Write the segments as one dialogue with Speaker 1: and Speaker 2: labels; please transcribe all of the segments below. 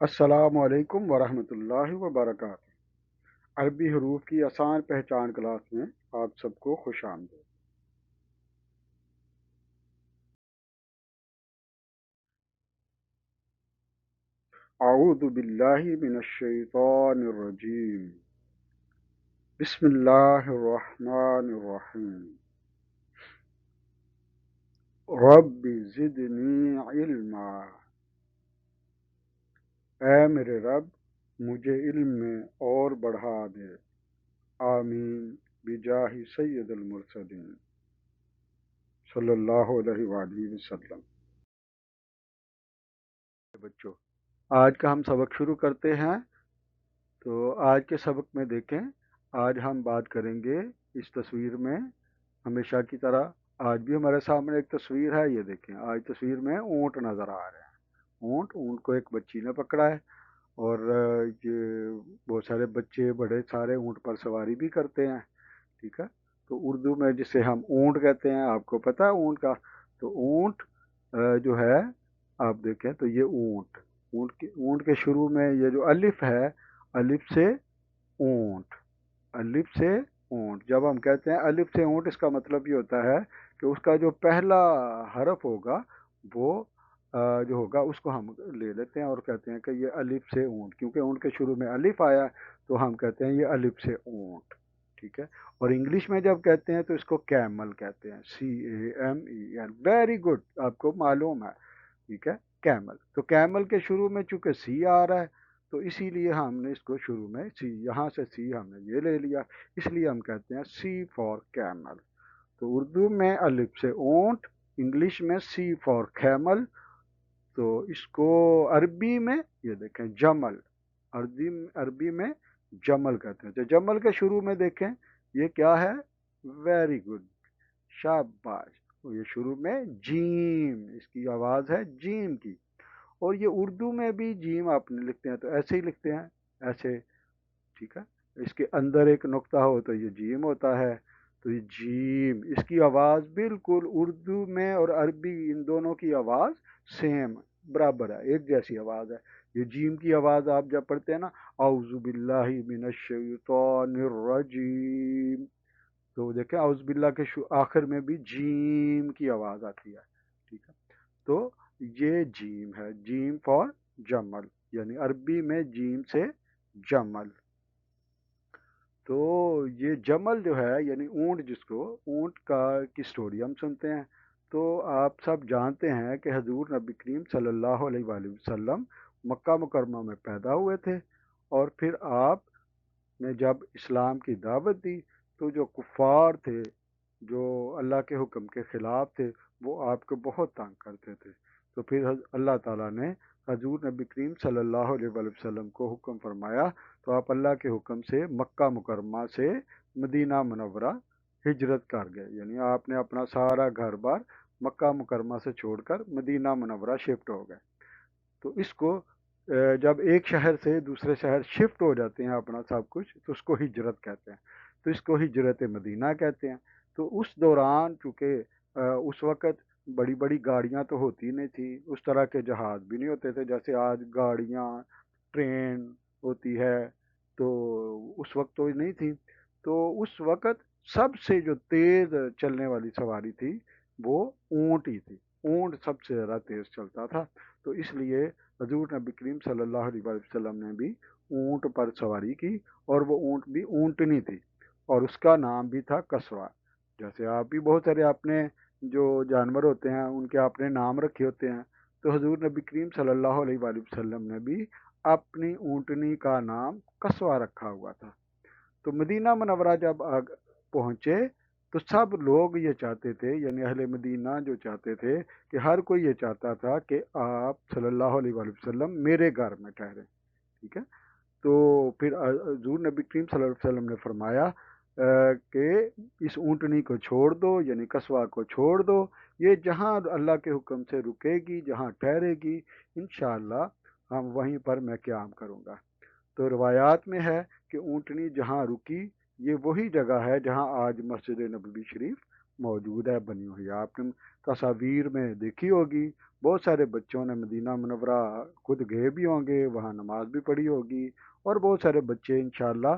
Speaker 1: السلام علیکم ورحمۃ اللہ وبرکاتہ۔ عربی حروف کی آسان پہچان کلاس میں آپ سب کو خوش آمدید۔ اعوذ باللہ من الشیطان الرجیم، بسم اللہ الرحمن الرحیم۔ رب زدنی علما، اے میرے رب مجھے علم میں اور بڑھا دے۔ آمین بجاہ سید المرسلین صلی اللہ علیہ وآلہ وسلم۔ بچوں، آج کا ہم سبق شروع کرتے ہیں۔ تو آج کے سبق میں دیکھیں، آج ہم بات کریں گے اس تصویر میں ہمیشہ کی طرح آج بھی ہمارے سامنے ایک تصویر ہے۔ یہ دیکھیں، آج تصویر میں اونٹ نظر آ رہے ہیں۔ اونٹ کو ایک بچی نے پکڑا ہے، اور یہ بہت سارے بچے بڑے سارے اونٹ پر سواری بھی کرتے ہیں، ٹھیک ہے۔ تو اردو میں جسے ہم اونٹ کہتے ہیں، آپ کو پتہ ہے اونٹ کا؟ تو اونٹ جو ہے، آپ دیکھیں تو یہ اونٹ کے شروع میں یہ جو الف ہے، الف سے اونٹ، الف سے اونٹ۔ جب ہم کہتے ہیں الف سے اونٹ، اس کا مطلب یہ ہوتا ہے کہ اس کا جو پہلا حرف ہوگا وہ جو ہوگا اس کو ہم لے لیتے ہیں اور کہتے ہیں کہ یہ الف سے اونٹ، کیونکہ اونٹ کے شروع میں الف آیا تو ہم کہتے ہیں یہ الف سے اونٹ، ٹھیک ہے۔ اور انگلش میں جب کہتے ہیں تو اس کو کیمل کہتے ہیں، CAMEL۔ ویری گڈ، آپ کو معلوم ہے، ٹھیک ہے، کیمل۔ تو کیمل کے شروع میں چونکہ سی آ رہا ہے تو اسی لیے ہم نے اس کو شروع میں سی، یہاں سے سی ہم نے یہ لے لیا، اس لیے ہم کہتے ہیں سی فار کیمل۔ تو اردو میں الف سے اونٹ، انگلش میں سی فار کیمل۔ تو اس کو عربی میں یہ دیکھیں جمل، عربی میں جمل کہتے ہیں۔ تو جمل کے شروع میں دیکھیں یہ کیا ہے؟ ویری گڈ، شاباش۔ یہ شروع میں جیم، اس کی آواز ہے جیم کی۔ اور یہ اردو میں بھی جیم آپ لکھتے ہیں تو ایسے ہی لکھتے ہیں، ایسے، ٹھیک ہے۔ اس کے اندر ایک نقطہ ہو تو یہ جیم ہوتا ہے۔ تو یہ جیم، اس کی آواز بالکل اردو میں اور عربی ان دونوں کی آواز سیم، برابر ہے، ایک جیسی آواز ہے۔ یہ جیم کی آواز آپ جب پڑھتے ہیں نا، اعوذ باللہ من الشیطان الرجیم، تو دیکھیں اعوذ باللہ کے آخر میں بھی جیم کی آواز آتی ہے، ٹھیک ہے۔ تو یہ جیم ہے، جیم فار جمل، یعنی عربی میں جیم سے جمل۔ تو یہ جمل جو ہے یعنی اونٹ، جس کو اونٹ کی سٹوری ہم سنتے ہیں۔ تو آپ سب جانتے ہیں کہ حضور نبی کریم صلی اللہ علیہ وآلہ وسلم مکہ مکرمہ میں پیدا ہوئے تھے، اور پھر آپ نے جب اسلام کی دعوت دی تو جو کفار تھے، جو اللہ کے حکم کے خلاف تھے، وہ آپ کو بہت تنگ کرتے تھے۔ تو پھر اللہ تعالیٰ نے حضور نبی کریم صلی اللہ علیہ وآلہ وسلم کو حکم فرمایا، تو آپ اللہ کے حکم سے مکہ مکرمہ سے مدینہ منورہ ہجرت کر گئے، یعنی آپ نے اپنا سارا گھر بار مکہ مکرمہ سے چھوڑ کر مدینہ منورہ شفٹ ہو گئے۔ تو اس کو جب ایک شہر سے دوسرے شہر شفٹ ہو جاتے ہیں اپنا سب کچھ، تو اس کو ہجرت کہتے ہیں، تو اس کو ہجرت مدینہ کہتے ہیں۔ تو اس دوران چونکہ اس وقت بڑی بڑی گاڑیاں تو ہوتی نہیں تھی، اس طرح کے جہاز بھی نہیں ہوتے تھے جیسے آج گاڑیاں، ٹرین ہوتی ہے، تو اس وقت تو نہیں تھی۔ تو اس وقت سب سے جو تیز چلنے والی سواری تھی وہ اونٹ ہی تھی، اونٹ سب سے زیادہ تیز چلتا تھا۔ تو اس لیے حضور نبی کریم صلی اللہ علیہ وسلم نے بھی اونٹ پر سواری کی، اور وہ اونٹ بھی اونٹنی تھی، اور اس کا نام بھی تھا کسوا۔ جیسے آپ بھی بہت سارے اپنے جو جانور ہوتے ہیں ان کے اپنے نام رکھے ہوتے ہیں، تو حضور نبی کریم صلی اللہ علیہ وآلہ وسلم نے بھی اپنی اونٹنی کا نام کسوا رکھا ہوا تھا۔ تو مدینہ منورہ جب پہنچے تو سب لوگ یہ چاہتے تھے، یعنی اہل مدینہ جو چاہتے تھے کہ ہر کوئی یہ چاہتا تھا کہ آپ صلی اللہ علیہ وآلہ وسلم میرے گھر میں ٹھہریں، ٹھیک ہے۔ تو پھر حضور نبی کریم صلی اللہ علیہ وسلم نے فرمایا کہ اس اونٹنی کو چھوڑ دو، یعنی کسوا کو چھوڑ دو، یہ جہاں اللہ کے حکم سے رکے گی، جہاں ٹھہرے گی، انشاءاللہ ہم وہیں پر میں قیام کروں گا۔ تو روایات میں ہے کہ اونٹنی جہاں رکی، یہ وہی جگہ ہے جہاں آج مسجد نبوی شریف موجود ہے, بنی हुई है. आपने तस्वीर में देखी होगी. बहुत सारे बच्चों ने मदीना मुनव्वरा खुद गए भी होंगे, वहाँ नमाज भी पढ़ी होगी, और बहुत सारे बच्चे इंशाअल्लाह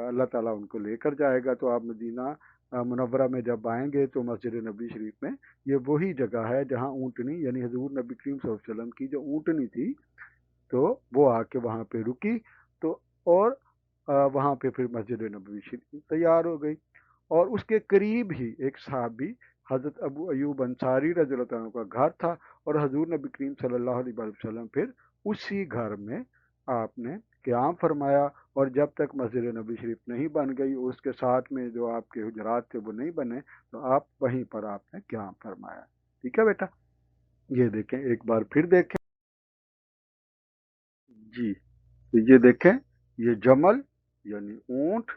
Speaker 1: अल्लाह ताला उनको लेकर जाएगा. तो आप मदीना मुनव्वरा में जब आएंगे तो मस्जिद नबी शरीफ में ये वही जगह है जहाँ ऊँटनी यानी हजूर नबी करीम सल्लल्लाहु अलैहि वसल्लम की जो ऊँटनी थी, तो वो आके वहाँ पे रुकी. तो और वहाँ पे फिर मस्जिद नबवी शरीफ तैयार हो गई. और उसके करीब ही एक सहाबी हजरत अबू अयूब अंसारी रज़ियल्लाहु अन्हु का घर था, और हजूर नबी करीम सल्लल्लाहु अलैहि वसल्लम फिर उसी घर में आपने क़याम फरमाया. और जब तक मस्जिद नबी शरीफ नहीं बन गई, उसके साथ में जो आपके हुजरात थे वो नहीं बने, तो आप वहीं पर आपने क़याम फरमाया. ठीक है बेटा, ये देखें, एक बार फिर देखें जी. तो ये देखें, ये जमल यानी ऊंट,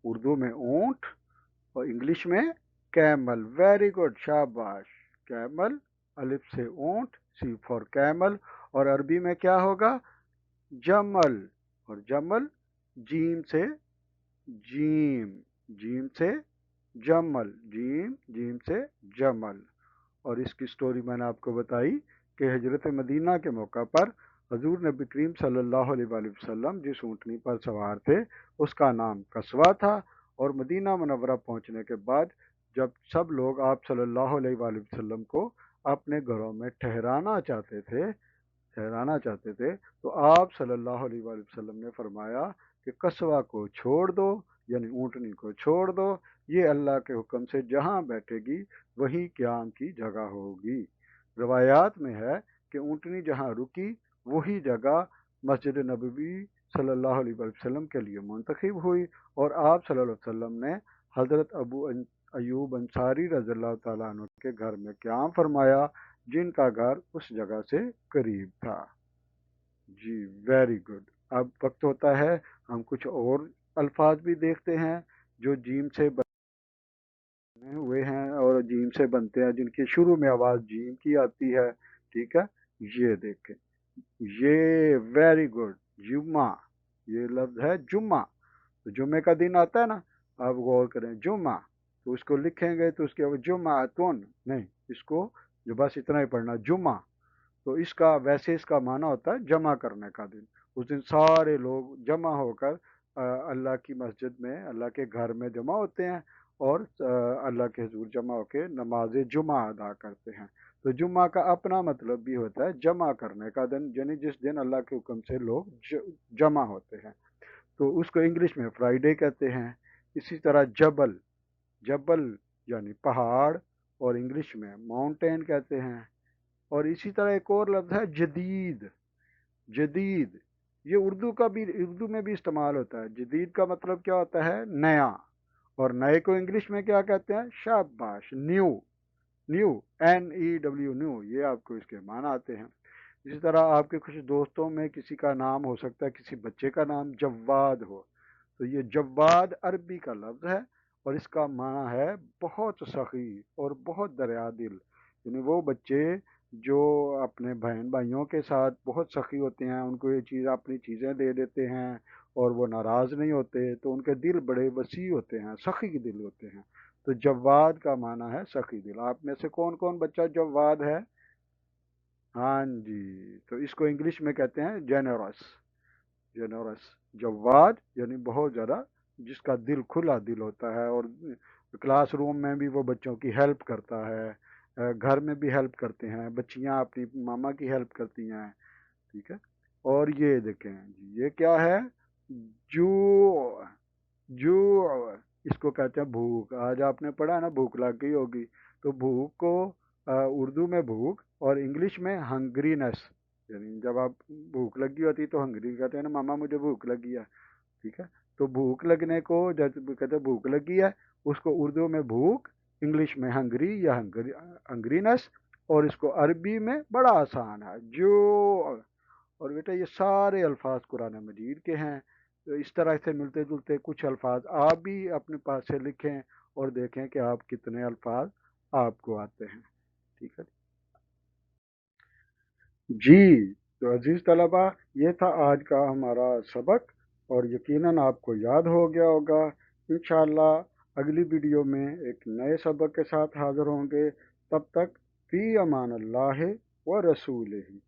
Speaker 1: उर्दू में ऊंट, और इंग्लिश में कैमल. वेरी गुड, शाबाश. कैमल, अलिफ से ऊंट, सी फॉर कैमल. और अरबी में क्या होगा? जमल. और जमल जीम से जीम, जीम से जमल, जीम जीम से जमल. और इसकी स्टोरी मैंने आपको बताई कि हिजरत मदीना के मौका पर हजूर नबी करीम सल्लल्लाहु अलैहि वसल्लम जिस ऊँटनी पर सवार थे उसका नाम कस्वा था. और मदीना मुनव्वरा पहुंचने के बाद जब सब लोग आप सल्लल्लाहु अलैहि वसल्लम को अपने घरों में ठहराना चाहते थे, तो आप सल्लल्लाहु अलैहि वसल्लम ने फरमाया कि कस्वा को छोड़ दो, यानी ऊँटनी को छोड़ दो. ये अल्लाह के हुक्म से जहाँ बैठेगी वही क़याम की जगह होगी. रवायात में है कि ऊँटनी जहाँ रुकी वही जगह मस्जिद नबवी सल्लल्लाहु अलैहि वसल्लम के लिए मुंतखब हुई. और आप सल्लल्लाहु अलैहि वसल्लम ने हज़रत अबू अयूब अंसारी रज़ियल्लाहु ताला अन्हु के घर में क़याम फरमाया, जिनका घर उस जगह से करीब था. जी, वेरी गुड. अब वक्त होता है हम कुछ और अल्फाज भी देखते हैं जो जीम से बने हुए हैं और जीम से बनते हैं, जिनकी शुरू में आवाज़ जीम की आती है. ठीक है, ये देखें, ये वेरी गुड. जुम्मा, ये लफ्ज़ है जुम्मा. तो जुम्मे का दिन आता है ना, आप गौर करें, जुम्मा, तो उसको लिखेंगे तो उसके बाद जुम्मातुन नहीं, इसको जो बस इतना ही पढ़ना, जुम्मा. तो इसका वैसे इसका माना होता है जमा करने का दिन. उस दिन सारे लोग जमा होकर अल्लाह की मस्जिद में, अल्लाह के घर में जमा होते हैं, और अल्लाह के हुजूर जमा होकर नमाज जुमा अदा करते हैं. तो जुम्मा का अपना मतलब भी होता है जमा करने का दिन, यानी जिस दिन अल्लाह के हुक्म से लोग जमा होते हैं. तो उसको इंग्लिश में फ्राइडे कहते हैं. इसी तरह जबल, जबल यानी पहाड़, और इंग्लिश में माउंटेन कहते हैं. और इसी तरह एक और लफ्ज़ है जदीद. जदीद, ये उर्दू में भी इस्तेमाल होता है. जदीद का मतलब क्या होता है? नया. और नए को इंग्लिश में क्या कहते हैं? शाबाश, न्यू. न्यू, NEW, न्यू, ये आपको इसके माना आते हैं. इसी तरह आपके कुछ दोस्तों में किसी का नाम हो सकता है, किसी बच्चे का नाम जव्वाद हो, तो ये जव्वाद अरबी का लफ्ज़ है, और इसका माना है बहुत सखी और बहुत दरिया दिल. यानी वो बच्चे जो अपने बहन भाइयों के साथ बहुत सखी होते हैं, उनको ये चीज़ अपनी चीज़ें दे देते हैं और वो नाराज़ नहीं होते, तो उनके दिल बड़े वसी होते हैं, सखी दिल होते हैं. तो जव्वाद का माना है सखी दिल. आप में से कौन कौन बच्चा जव्वाद है? हाँ जी, तो इसको इंग्लिश में कहते हैं जेनरस. जेनरस, जवाद यानी बहुत ज़्यादा, जिसका दिल खुला दिल होता है, और क्लास रूम में भी वो बच्चों की हेल्प करता है, घर में भी हेल्प करते हैं, बच्चियां अपनी मामा की हेल्प करती हैं. ठीक है. और ये देखें जी, ये क्या है? जू, जू, इसको कहते हैं भूख. आज आपने पढ़ा ना, भूख लग गई होगी. तो भूख को उर्दू में भूख, और इंग्लिश में हंग्रीनेस. यानी जब आप भूख लगी होती तो हंगरी कहते हैं ना, मामा मुझे भूख लगी है. ठीक है. तो भूख लगने को जब कहते हैं भूख लगी है, उसको उर्दू में भूख, इंग्लिश में हंगरी या हंगरीनेस, और इसको अरबी में बड़ा आसान है, जो. और बेटा ये सारे अल्फाज कुरान मजीद के हैं. तो इस तरह से मिलते जुलते कुछ अल्फाज आप भी अपने पास से लिखें और देखें कि आप कितने अल्फाज आपको आते हैं. ठीक है जी. तो अजीज़ तलबा, ये था आज का हमारा सबक, और यकीनन आपको याद हो गया होगा. इंशाअल्लाह अगली वीडियो में एक नए सबक के साथ हाज़िर होंगे। तब तक फ़ी अमान अल्लाह व रसूलिही।